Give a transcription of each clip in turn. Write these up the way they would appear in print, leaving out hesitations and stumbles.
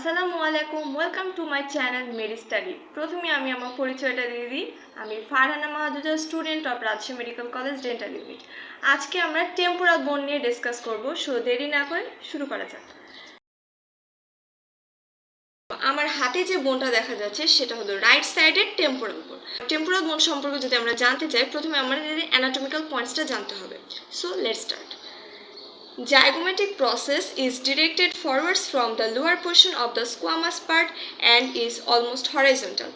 আসসালামু আলাইকুম, welcome to my channel medi study. প্রথমে আমি আমার পরিচয়টা দিয়ে দিই। আমি Farhana Mahjuza, student of Rajshahi medical college dental unit. আজকে আমরা টেম্পোরাল বোন নিয়ে ডিসকাস করব। সো দেরি না করে শুরু করা যাক। আমার হাতে যে বোনটা দেখা যাচ্ছে সেটা হলো রাইট সাইডের টেম্পোরাল বোন। টেম্পোরাল বোন সম্পর্কে যদি আমরা জানতে চাই, প্রথমে আমাদের অ্যানাটমিক্যাল পয়েন্টসটা জানতে হবে। So let's start. Zygomatic process is directed forwards from the lower portion of the squamous part and is almost horizontal.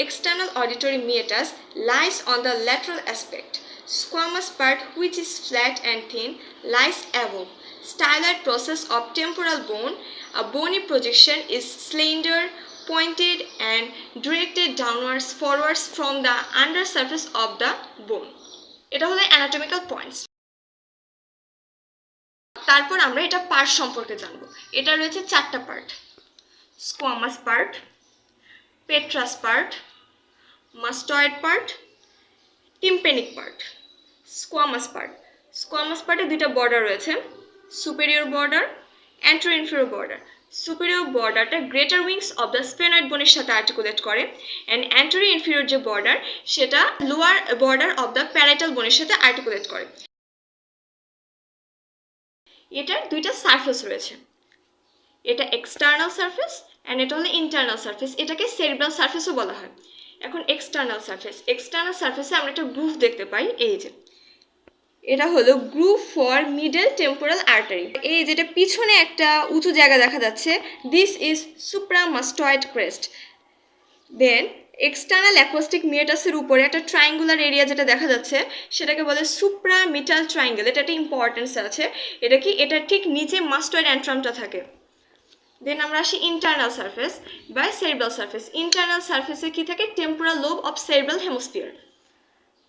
External auditory meatus lies on the lateral aspect. Squamous part, which is flat and thin, lies above. Styloid process of temporal bone. A bony projection is slender, pointed and directed downwards forwards from the undersurface of the bone. এটা হলো anatomical points. তারপর আমরা এটা part সম্পর্কে জানব। এটা রয়েছে চারটা part: squamous part, petrous part, mastoid part, tympanic part. Squamous পার্টে দুইটা বর্ডার রয়েছে, superior border, antero inferior border. Superior বর্ডারটা greater wings of the sphenoid বোনের সাথে আর্টিকুলেট করে, অ্যান্ড অ্যান্টেরো ইনফেরিয়র যে বর্ডার সেটা lower border of the parietal বোনের সাথে আর্টিকুলেট করে। এটার দুইটা সারফেস রয়েছে, এটা এক্সটার্নাল সারফেস অ্যান্ড এটা হলো ইন্টারনাল সারফেস। এটাকে সেরিব্রাল সারফেসও বলা হয়। এখন এক্সটার্নাল সারফেসে আমরা একটা গ্রুভ দেখতে পাই, এই যে এটা হলো groove for middle temporal artery. এই যেটা পিছনে একটা উঁচু জায়গা দেখা যাচ্ছে, this is supramastoid crest. Then external acoustic মিয়েটাসের উপরে একটা ট্রায়াঙ্গুলার এরিয়া যেটা দেখা যাচ্ছে সেটাকে বলে সুপ্রামিটাল ট্রায়াঙ্গেল। এটা একটা ইম্পর্টেন্স আছে। এটা কি, এটা ঠিক নিচে মাস্টয়েড অ্যান্ট্রামটা থাকে। দেন আমরা আসি ইন্টারনাল সারফেস বা সেরিব্রাল সারফেস। ইন্টারনাল সারফেসে কি থাকে, temporal lobe of cerebral hemisphere.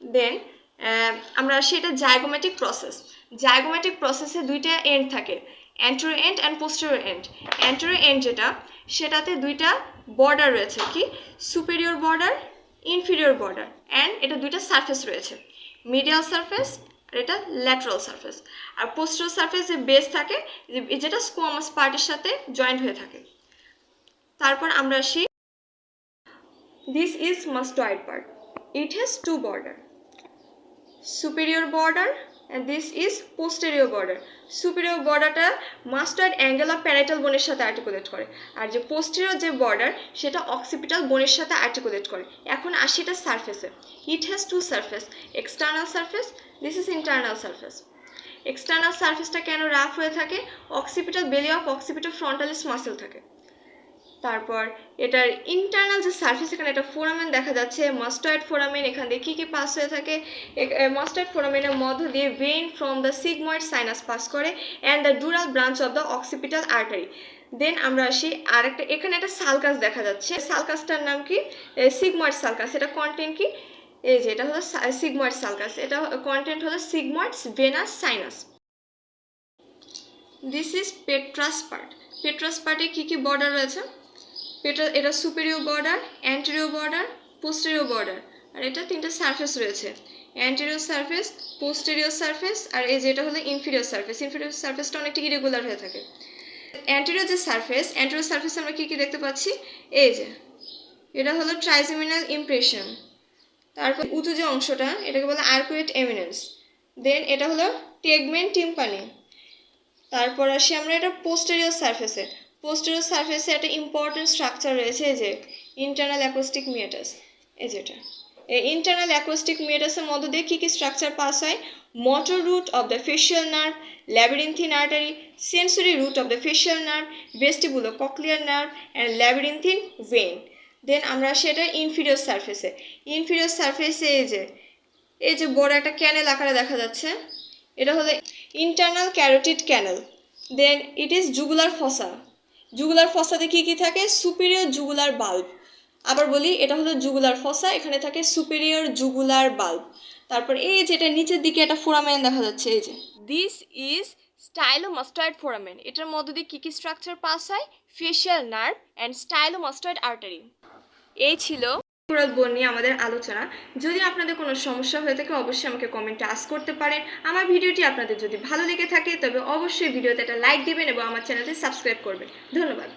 Then আমরা আসি এটা জাইগোমেটিক প্রসেসে দুইটা এন্ড থাকে, antero end and posterior end. Antero end যেটা, সেটাতে দুইটা বর্ডার রয়েছে, কি superior border, inferior border, and এটা দুইটা সারফেস রয়েছে, মিডিয়াল সারফেস আর এটা ল্যাটারাল সারফেস। আর পোস্টেরিয়র সারফেস যে বেস থাকে, যেটা স্কোয়ামাস পার্টের সাথে জয়েন্ট হয়ে থাকে। তারপর আমরা আসি, this is mastoid part. It has two border, superior border and this is posterior border. superior borderটা মাস্টয়েড অ্যাঙ্গেল অফ প্যারাইটাল বোনের সাথে আর্টিকুলেট করে, আর যে posterior যে বর্ডার সেটা অক্সিপিটাল বোনের সাথে আর্টিকুলেট করে। এখন আসি এটা সারফেসে। It has two surface, external surface, this is internal surface. External সারফেসটা কেন রাফ হয়ে থাকে, অক্সিপিটাল বেলি অফ অক্সিপিটাল ফ্রন্টালিস মাসেল থাকে। তারপর এটার ইন্টারনাল যে সারফেস, এখানে একটা ফোরামেন দেখা যাচ্ছে, মাস্টয়েড ফোরামেন। এখান দিয়ে কী কী পাস হয়ে থাকে, মাস্টয়েড ফোরামেনের মধ্য দিয়ে vein from the sigmoid sinus pass করে and the dural branch of the occipital artery. Then আমরা আসি আরেকটা, এখানে একটা সালকাস দেখা যাচ্ছে, সালকাসটার নাম কি, সিগময়েড সালকাস। এটা কন্টেন্ট কি, এই যে এটা হলো সিগময়েড সালকাস, এটা কন্টেন্ট হলো sigmoid venous sinus. This is petrous পার্টে কী কী বর্ডার রয়েছে, এটা superior border, anterior border, posterior border, আর এটা তিনটা সারফেস রয়েছে, অ্যান্টেরিয়র সারফেস, পোস্টেরিয়র সারফেস, আর এই যেটা হলো ইনফিরিয়র সারফেসটা অনেকটা ইরেগুলার হয়ে থাকে। অ্যান্টেরিয়র সারফেসে আমরা কী কী দেখতে পাচ্ছি, এই যে এটা হলো ট্রাইজেমিনাল ইমপ্রেশন। তারপর উঁচু যে অংশটা এটাকে বলে আর্কুয়েট এমিনেন্স। দেন এটা হলো টেগমেন টিম্পানি। তারপর আসি আমরা এটা পোস্টেরিয়র সারফেসে একটা ইম্পর্টেন্ট স্ট্রাকচার রয়েছে, যে ইন্টারনাল অ্যাকোস্টিক মিয়েটাস। এই যেটা, এই ইন্টারনাল অ্যাকোস্টিক মিয়েটাসের মধ্য দিয়ে কী কী স্ট্রাকচার পাস হয়, motor root of the facial nerve, labyrinthine artery, sensory root of the facial nerve, vestibulo cochlear nerve and labyrinthine vein. Then আমরা সেটা ইনফিরিয়র সারফেসে এই যে বড় একটা ক্যানেল আকারে দেখা যাচ্ছে, এটা হলো internal carotid canal. Then it is jugular ফসাতে কী কী থাকে, সুপিরিয়র জুগুলার বাল্ব। আবার বলি, এটা হলো জুগুলার ফসা, এখানে থাকে সুপিরিয়র জুগুলার বাল্ব। তারপর এই যেটা নিচের দিকে একটা ফোরামেন দেখা যাচ্ছে, এই যে দিস ইজ স্টাইলোমাস্টয়েড ফোরামেন। এটার মধ্য দিয়ে কী কী স্ট্রাকচার পাস হয়, ফেশিয়াল নার্ভ অ্যান্ড স্টাইলোমাস্টয়েড আর্টারি। এই ছিল টেম্পোরাল বোন নিয়ে আমাদের আলোচনা। যদি আপনাদের কোনো সমস্যা হয়ে থাকে অবশ্যই আমাকে কমেন্টে আস্ক করতে পারেন। আমার ভিডিওটি আপনাদের যদি ভালো লেগে থাকে তবে অবশ্যই ভিডিওতে একটা লাইক দিবেন এবং আমার চ্যানেলটি সাবস্ক্রাইব করবেন। ধন্যবাদ।